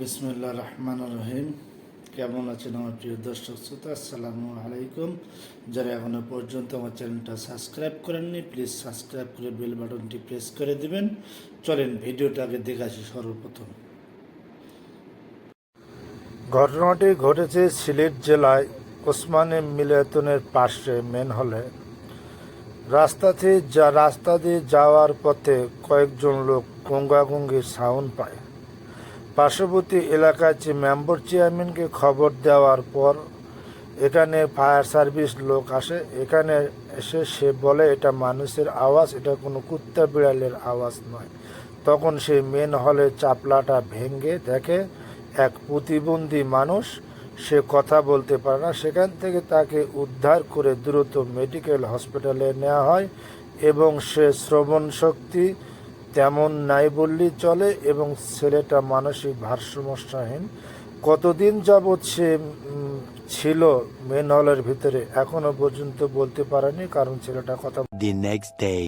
বিসমিল্লাহ রহমান রহিম। কেমন আছেন আমার প্রিয় দর্শক শ্রোতা? আসসালামু আলাইকুম। যারা এখনও পর্যন্ত আমার চ্যানেলটা সাবস্ক্রাইব করেননি, প্লিজ সাবস্ক্রাইব করে বেল বাটনটি প্রেস করে দিবেন। চলেন ভিডিওটাকে দেখে আসি। সর্বপ্রথম ঘটনাটি ঘটেছে সিলেট জেলায় ওসমানী মিলনায়তনের পাশে মেন হলে। রাস্তা দিয়ে যাওয়ার পথে কয়েকজন লোক গঙ্গাগঙ্গির সাউন্ড পায়। পার্শ্ববর্তী এলাকার মেম্বার চেয়ারম্যানকে খবর দেওয়ার পর এখানে ফায়ার সার্ভিস লোক আসে। এখানে এসে সে বলে এটা মানুষের আওয়াজ, এটা কোনো কুত্তা বিড়ালের আওয়াজ নয়। তখন সে মেন হলে চাপলাটা ভেঙে দেখে এক প্রতিবন্ধী মানুষ, সে কথা বলতে পারে না। সেখান থেকে তাকে উদ্ধার করে দ্রুত মেডিকেল হসপিটালে নেওয়া হয় এবং সে শ্রবণ শক্তি তেমন নাই বললেই চলে এবং ছেলেটা মানসিক ভারসাম্যহীন। কতদিন যাবৎ সে ছিল মেন হলের ভিতরে এখনো পর্যন্ত বলতে পারেনি, কারণ ছেলেটা কথা